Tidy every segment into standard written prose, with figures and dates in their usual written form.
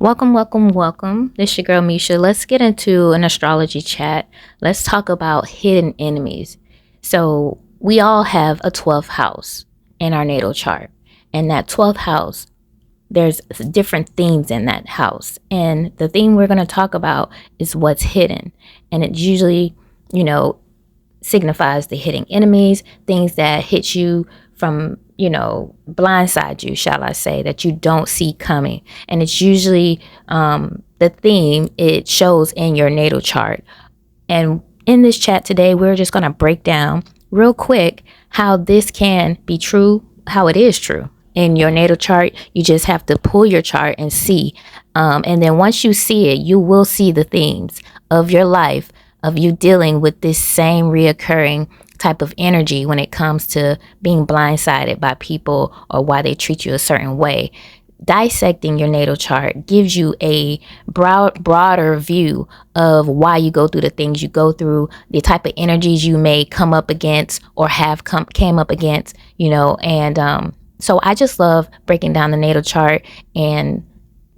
Welcome, welcome, welcome. This your girl Misha. Let's get into an astrology chat. Let's talk about hidden enemies. So we all have a 12th house in our natal chart. And that 12th house, there's different themes in that house. And the theme we're going to talk about is what's hidden. And it usually, you know, signifies the hidden enemies, things that hit you from, blindside you, shall I say, that you don't see coming. And it's usually the theme it shows in your natal chart. And in this chat today, we're just going to break down real quick how this can be true, how it is true. In your natal chart, you just have to pull your chart and see. And then once you see it, you will see the themes of your life, of you dealing with this same reoccurring type of energy when it comes to being blindsided by people or why they treat you a certain way. Dissecting your natal chart gives you a broader view of why you go through the things you go through, the type of energies you may come up against or have came up against, and so I just love breaking down the natal chart and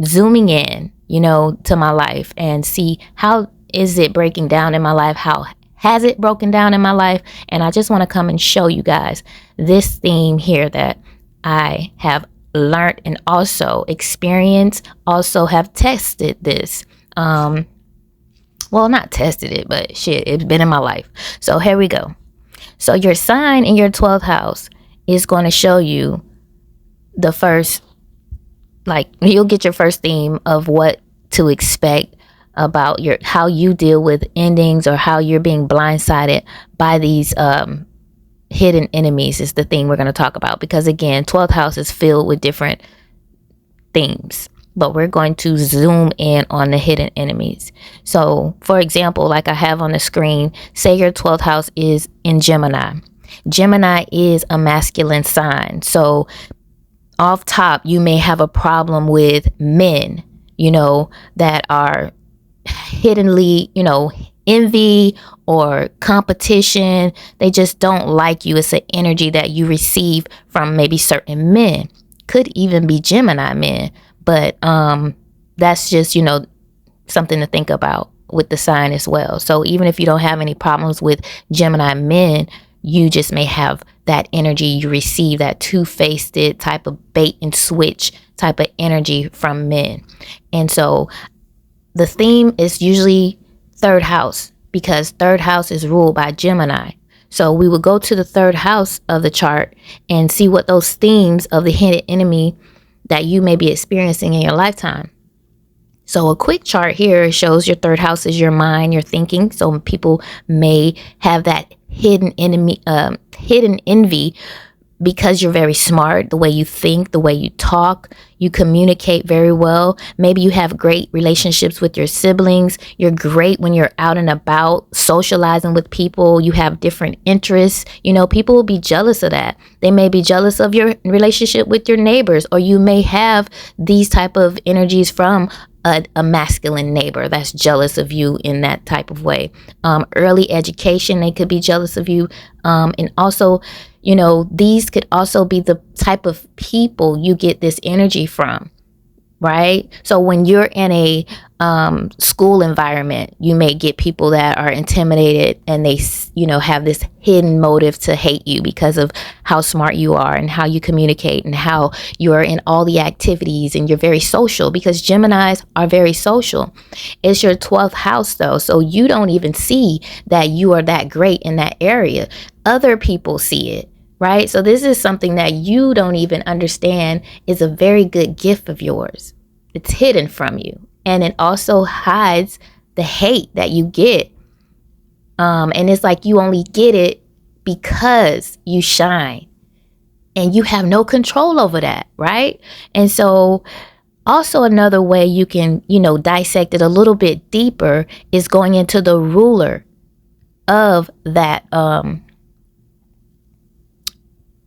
zooming in, to my life and see how is it breaking down in my life? How has it broken down in my life? And I just want to come and show you guys this theme here that I have learned and also experienced, also have tested this. Well, not tested it, but shit, it's been in my life. So here we go. So your sign in your 12th house is going to show you the first, you'll get your first theme of what to expect about how you deal with endings or how you're being blindsided by these hidden enemies is the thing we're going to talk about, because again, 12th house is filled with different themes, but we're going to zoom in on the hidden enemies. So for example, like I have on the screen, say your 12th house is in Gemini. Gemini is a masculine sign. So off top, you may have a problem with men, that are hiddenly, envy or competition. They just don't like you. It's an energy that you receive from maybe certain men. Could even be Gemini men, but that's just, something to think about with the sign as well. So even if you don't have any problems with Gemini men, you just may have that energy. You receive that two-faced type of bait and switch type of energy from men. And so the theme is usually third house, because third house is ruled by Gemini. So we would go to the third house of the chart and see what those themes of the hidden enemy that you may be experiencing in your lifetime. So a quick chart here shows your third house is your mind, your thinking. So people may have that hidden enemy, hidden envy, because you're very smart, the way you think, the way you talk, you communicate very well. Maybe you have great relationships with your siblings. You're great when you're out and about socializing with people. You have different interests. People will be jealous of that. They may be jealous of your relationship with your neighbors, or you may have these type of energies from a masculine neighbor that's jealous of you in that type of way. Early education, they could be jealous of you. And also, these could also be the type of people you get this energy from, right? So when you're in a school environment, you may get people that are intimidated and they, have this hidden motive to hate you because of how smart you are and how you communicate and how you're in all the activities, and you're very social, because Geminis are very social. It's your 12th house though, so you don't even see that you are that great in that area. Other people see it. Right? So this is something that you don't even understand is a very good gift of yours. It's hidden from you. And it also hides the hate that you get. And it's like you only get it because you shine. And you have no control over that, right? And so also another way you can, dissect it a little bit deeper is going into the ruler of that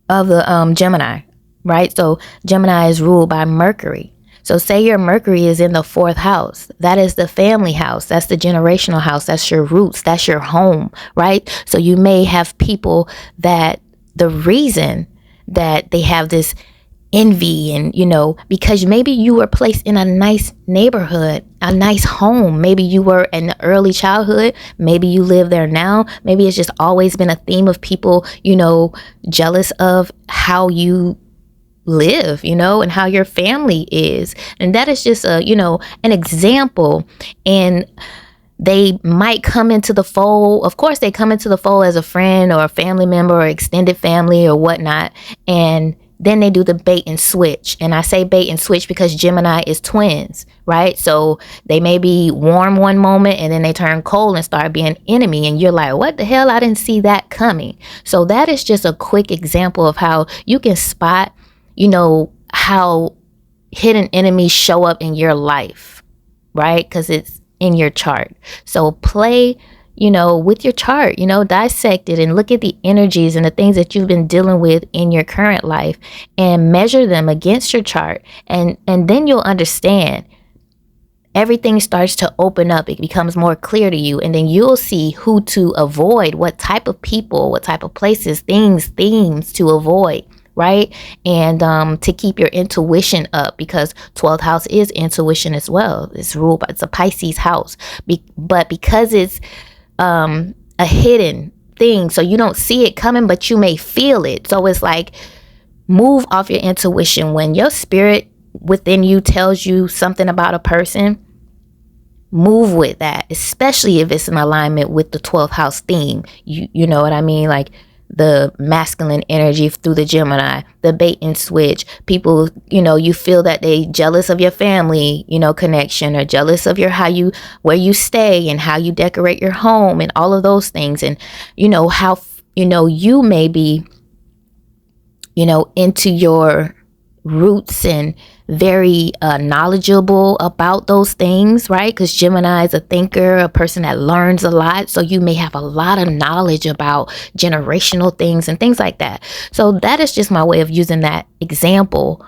Gemini, right? So Gemini is ruled by Mercury. So say your Mercury is in the 4th house. That is the family house. That's the generational house. That's your roots. That's your home, right? So you may have people that the reason that they have this envy, and because maybe you were placed in a nice neighborhood, a nice home. Maybe you were in the early childhood, maybe you live there now. Maybe it's just always been a theme of people jealous of how you live, and how your family is. And that is just an example. And they might come into the fold. Of course, they come into the fold as a friend or a family member or extended family or whatnot. And then they do the bait and switch. And I say bait and switch because Gemini is twins, right? So they may be warm one moment and then they turn cold and start being enemy. And you're like, what the hell? I didn't see that coming. So that is just a quick example of how you can spot, how hidden enemies show up in your life, right? Because it's in your chart. So play, with your chart, dissect it and look at the energies and the things that you've been dealing with in your current life and measure them against your chart. And then you'll understand. Everything starts to open up. It becomes more clear to you. And then you'll see who to avoid, what type of people, what type of places, things, themes to avoid. Right? And to keep your intuition up, because 12th house is intuition as well. It's ruled by, it's a Pisces house. But because it's a hidden thing, so you don't see it coming, but you may feel it. So it's like, move off your intuition. When your spirit within you tells you something about a person, move with that, especially if it's in alignment with the 12th house theme. You know what I mean? Like, the masculine energy through the Gemini, the bait and switch. People, you feel that they jealous of your family, connection, or jealous of where you stay and how you decorate your home and all of those things. And, how, you may be, into your roots and very knowledgeable about those things, right? Because Gemini is a thinker, a person that learns a lot. So you may have a lot of knowledge about generational things and things like that. So that is just my way of using that example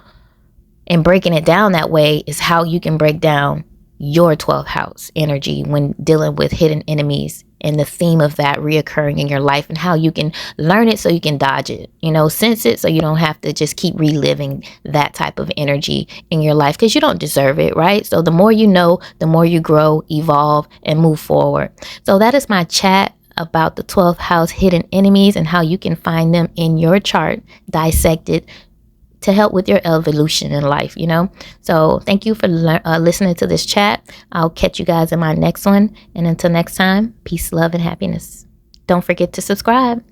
and breaking it down that way, is how you can break down your 12th house energy when dealing with hidden enemies and the theme of that reoccurring in your life, and how you can learn it so you can dodge it, sense it so you don't have to just keep reliving that type of energy in your life, because you don't deserve it, right? So the more you know, the more you grow, evolve, and move forward. So that is my chat about the 12th house hidden enemies and how you can find them in your chart, dissect it, to help with your evolution in life, So thank you for listening to this chat. I'll catch you guys in my next one. And until next time, peace, love, and happiness. Don't forget to subscribe.